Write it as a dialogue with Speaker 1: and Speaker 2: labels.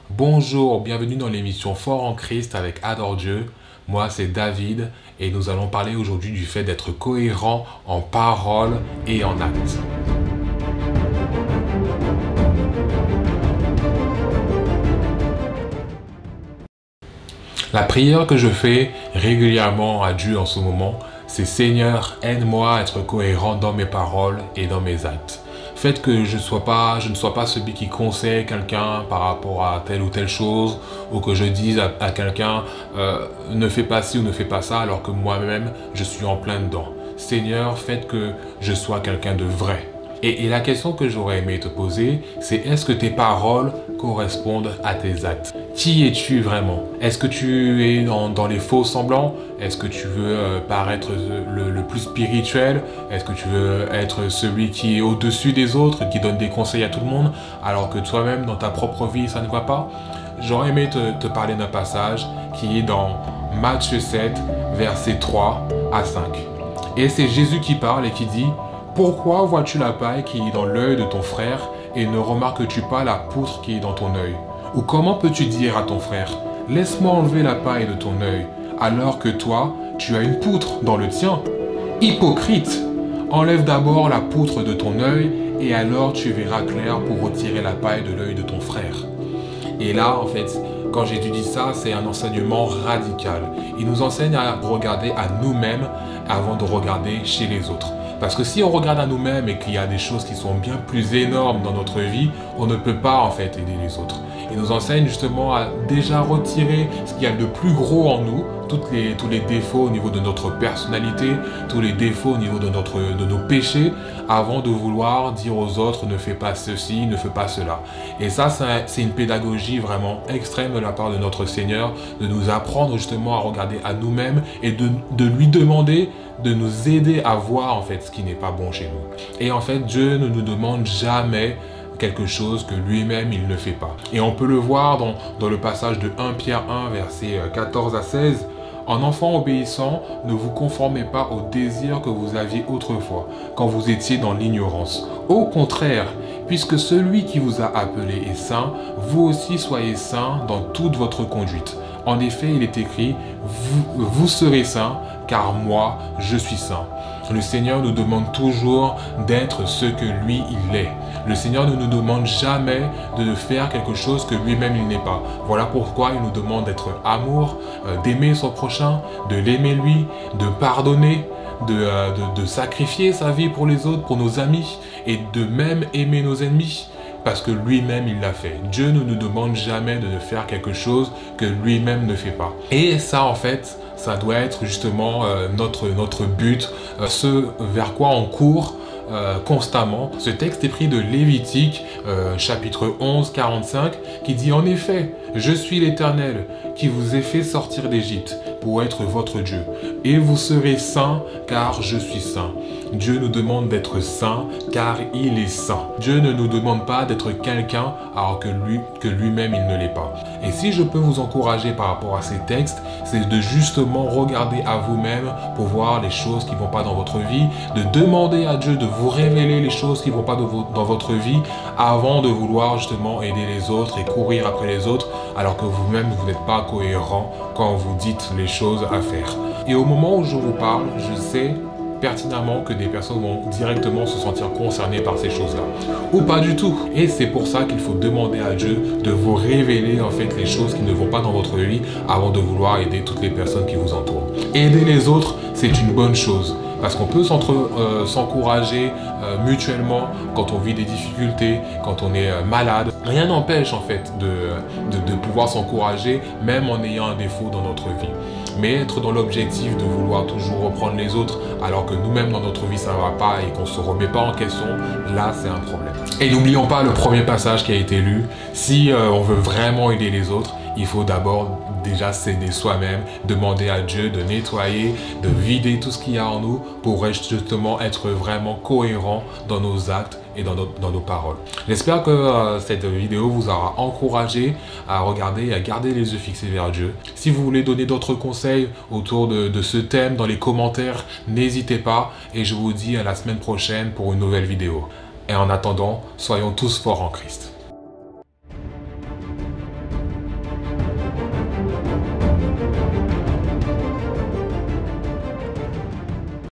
Speaker 1: Bonjour, bienvenue dans l'émission Fort en Christ avec Adore Dieu. Moi, c'est David et nous allons parler aujourd'hui du fait d'être cohérent en parole et en acte. La prière que je fais régulièrement à Dieu en ce moment, c'est Seigneur, aide-moi à être cohérent dans mes paroles et dans mes actes. Faites que je ne sois pas celui qui conseille quelqu'un par rapport à telle ou telle chose, ou que je dise à quelqu'un ne fais pas ci ou ne fais pas ça, alors que moi-même je suis en plein dedans. Seigneur, faites que je sois quelqu'un de vrai. Et la question que j'aurais aimé te poser, c'est est-ce que tes paroles correspondent à tes actes? Qui es-tu vraiment? Est-ce que tu es dans les faux semblants? Est-ce que tu veux paraître le plus spirituel? Est-ce que tu veux être celui qui est au-dessus des autres, qui donne des conseils à tout le monde, alors que toi-même, dans ta propre vie, ça ne va pas? J'aurais aimé te parler d'un passage qui est dans Matthieu 7, versets 3 à 5. Et c'est Jésus qui parle et qui dit: pourquoi vois-tu la paille qui est dans l'œil de ton frère et ne remarques-tu pas la poutre qui est dans ton œil? Ou comment peux-tu dire à ton frère: laisse-moi enlever la paille de ton œil, alors que toi, tu as une poutre dans le tien? Hypocrite! Enlève d'abord la poutre de ton œil et alors tu verras clair pour retirer la paille de l'œil de ton frère. Et là, en fait, quand j'étudie ça, c'est un enseignement radical. Il nous enseigne à regarder à nous-mêmes avant de regarder chez les autres. Parce que si on regarde à nous-mêmes et qu'il y a des choses qui sont bien plus énormes dans notre vie, on ne peut pas en fait aider les autres. Il nous enseigne justement à déjà retirer ce qu'il y a de plus gros en nous, tous les défauts au niveau de notre personnalité, tous les défauts au niveau de nos péchés, avant de vouloir dire aux autres ne fais pas ceci, ne fais pas cela. Et ça, c'est une pédagogie vraiment extrême de la part de notre Seigneur, de nous apprendre justement à regarder à nous-mêmes et de lui demander de nous aider à voir en fait ce qui n'est pas bon chez nous. Et en fait, Dieu ne nous demande jamais quelque chose que lui-même il ne fait pas. Et on peut le voir dans le passage de 1 Pierre 1, versets 14 à 16. En enfants obéissants, ne vous conformez pas aux désirs que vous aviez autrefois, quand vous étiez dans l'ignorance. Au contraire, puisque celui qui vous a appelé est saint, vous aussi soyez saints dans toute votre conduite. En effet, il est écrit, vous serez saints, car moi, je suis saint. Le Seigneur nous demande toujours d'être ce que lui, il est. Le Seigneur ne nous demande jamais de faire quelque chose que lui-même, il n'est pas. Voilà pourquoi il nous demande d'être amour, d'aimer son prochain, de l'aimer lui, de pardonner, de sacrifier sa vie pour les autres, pour nos amis, et de même aimer nos ennemis. Parce que lui-même, il l'a fait. Dieu ne nous demande jamais de faire quelque chose que lui-même ne fait pas. Et ça, en fait, ça doit être justement notre but, ce vers quoi on court constamment. Ce texte est pris de Lévitique, chapitre 11, 45, qui dit en effet, je suis l'Éternel qui vous ai fait sortir d'Égypte pour être votre Dieu. Et vous serez saints car je suis saint. Dieu nous demande d'être saint car il est saint. Dieu ne nous demande pas d'être quelqu'un alors que lui-même il ne l'est pas. Et si je peux vous encourager par rapport à ces textes, c'est de justement regarder à vous-même pour voir les choses qui ne vont pas dans votre vie, de demander à Dieu de vous révéler les choses qui ne vont pas dans votre vie avant de vouloir justement aider les autres et courir après les autres alors que vous-même vous n'êtes pas cohérent quand vous dites les choses à faire. Et au moment où je vous parle, je sais pertinemment que des personnes vont directement se sentir concernées par ces choses-là. Ou pas du tout. Et c'est pour ça qu'il faut demander à Dieu de vous révéler en fait les choses qui ne vont pas dans votre vie avant de vouloir aider toutes les personnes qui vous entourent. Aider les autres, c'est une bonne chose. Parce qu'on peut s'encourager mutuellement quand on vit des difficultés, quand on est malade. Rien n'empêche en fait de pouvoir s'encourager même en ayant un défaut dans notre vie. Mais être dans l'objectif de vouloir toujours reprendre les autres alors que nous-mêmes dans notre vie ça ne va pas et qu'on ne se remet pas en question, là c'est un problème. Et n'oublions pas le premier passage qui a été lu. Si on veut vraiment aider les autres, il faut d'abord déjà s'aider soi-même, demander à Dieu de nettoyer, de vider tout ce qu'il y a en nous pour justement être vraiment cohérent dans nos actes et dans nos paroles. J'espère que cette vidéo vous aura encouragé à regarder et à garder les yeux fixés vers Dieu. Si vous voulez donner d'autres conseils autour de ce thème dans les commentaires, n'hésitez pas et je vous dis à la semaine prochaine pour une nouvelle vidéo. Et en attendant, soyons tous forts en Christ.